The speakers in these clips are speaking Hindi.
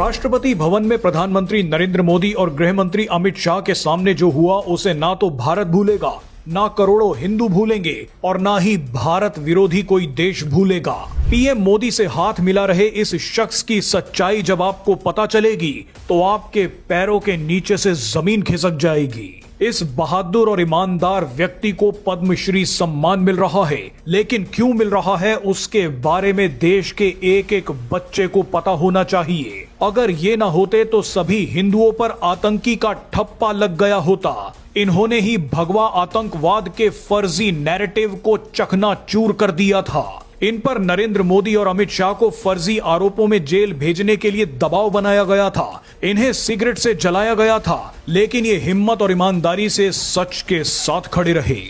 राष्ट्रपति भवन में प्रधानमंत्री नरेंद्र मोदी और गृह मंत्री अमित शाह के सामने जो हुआ उसे ना तो भारत भूलेगा, ना करोड़ों हिंदू भूलेंगे और ना ही भारत विरोधी कोई देश भूलेगा। पीएम मोदी से हाथ मिला रहे इस शख्स की सच्चाई जब आपको पता चलेगी तो आपके पैरों के नीचे से जमीन खिसक जाएगी। इस बहादुर और ईमानदार व्यक्ति को पद्मश्री सम्मान मिल रहा है, लेकिन क्यों मिल रहा है उसके बारे में देश के एक एक बच्चे को पता होना चाहिए। अगर ये ना होते तो सभी हिंदुओं पर आतंकी का ठप्पा लग गया होता। इन्होंने ही भगवा आतंकवाद के फर्जी नैरेटिव को चकनाचूर कर दिया था। इन पर नरेंद्र मोदी और अमित शाह को फर्जी आरोपों में जेल भेजने के लिए दबाव बनाया गया था। इन्हें सिगरेट से जलाया गया था, लेकिन ये हिम्मत और ईमानदारी से सच के साथ खड़े रहे।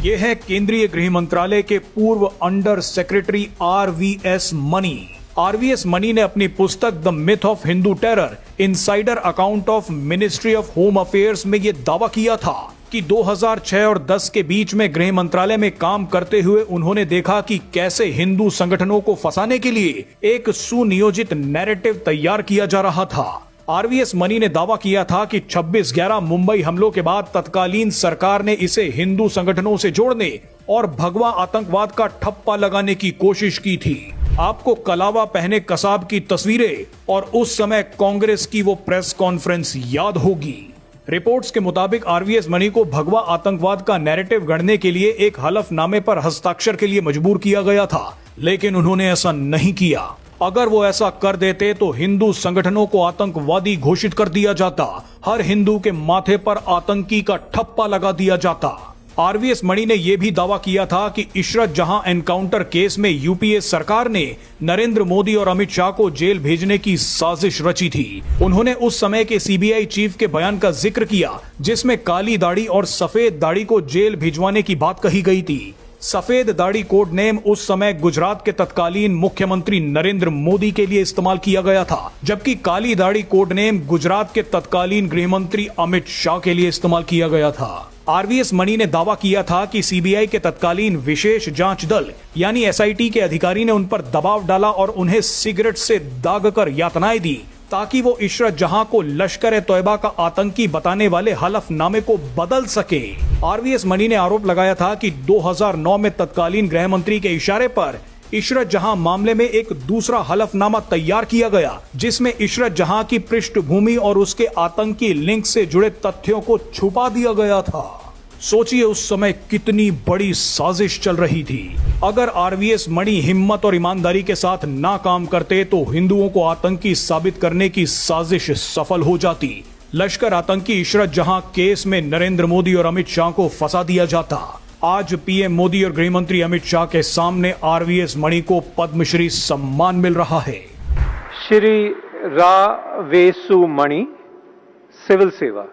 ये है केंद्रीय गृह मंत्रालय के पूर्व under secretary RVS money. RVS money ने अपनी पुस्तक the myth of Hindu terror insider account of ministry of home affairs में ये दावा किया था कि 2006 और 10 के बीच में गृह मंत्रालय में काम करते हुए उन्होंने देखा कि कैसे हिंदू संगठनों को फंसाने के लिए एक सुनियोजित नैरेटिव तैयार किया जा रहा था। आरवीएस मनी ने दावा किया था कि 26/11 मुंबई हमलों के बाद तत्कालीन सरकार ने इसे हिंदू संगठनों से जोड़ने और भगवा आतंकवाद का ठप्पा लगाने की कोशिश की थी। आपको कलावा पहने कसाब की तस्वीरें और उस समय कांग्रेस की वो प्रेस कॉन्फ्रेंस याद होगी। रिपोर्ट्स के मुताबिक आरवीएस मनी को भगवा आतंकवाद का नैरेटिव गढ़ने के लिए एक हलफनामे पर हस्ताक्षर के लिए मजबूर किया गया था, लेकिन उन्होंने ऐसा नहीं किया। अगर वो ऐसा कर देते तो हिंदू संगठनों को आतंकवादी घोषित कर दिया जाता, हर हिंदू के माथे पर आतंकी का ठप्पा लगा दिया जाता। आरवीएस मणि ने यह भी दावा किया था कि इशरत जहां एनकाउंटर केस में यूपीए सरकार ने नरेंद्र मोदी और अमित शाह को जेल भेजने की साजिश रची थी। उन्होंने उस समय के सीबीआई चीफ के बयान का जिक्र किया, जिसमें काली दाढ़ी और सफेद दाढ़ी को जेल भिजवाने की बात कही गई थी। सफेद दाढ़ी कोड नेम उस समय गुजरात के तत्कालीन मुख्यमंत्री नरेंद्र मोदी के लिए इस्तेमाल किया गया था, जबकि काली दाढ़ी कोड नेम गुजरात के तत्कालीन गृह मंत्री अमित शाह के लिए इस्तेमाल किया गया था। आरवीएस मणि ने दावा किया था कि सीबीआई के तत्कालीन विशेष जांच दल यानी एसआईटी के अधिकारी ने उन पर दबाव डाला और उन्हें सिगरेट से दागकर यातनाएं दी ताकि वो इशरत जहां को लश्कर ए तोयबा का आतंकी बताने वाले हलफनामे को बदल सके। आरवीएस मणि ने आरोप लगाया था कि 2009 में तत्कालीन गृह मंत्री के इशारे पर इशरत जहां मामले में एक दूसरा हलफनामा तैयार किया गया, जिसमें इशरत जहां की पृष्ठभूमि और उसके आतंकी लिंक से जुड़े तथ्यों को छुपा दिया गया था। सोचिए उस समय कितनी बड़ी साजिश चल रही थी। अगर आरवीएस मणि हिम्मत और ईमानदारी के साथ ना काम करते तो हिंदुओं को आतंकी साबित करने की साजिश सफल हो जाती। लश्कर आतंकी इशरत जहां केस में नरेंद्र मोदी और अमित शाह को फंसा दिया जाता। आज पीएम मोदी और गृह मंत्री अमित शाह के सामने आरवीएस मणि को पद्मश्री सम्मान मिल रहा है। श्री रा वेसु मणि, सिविल सेवा।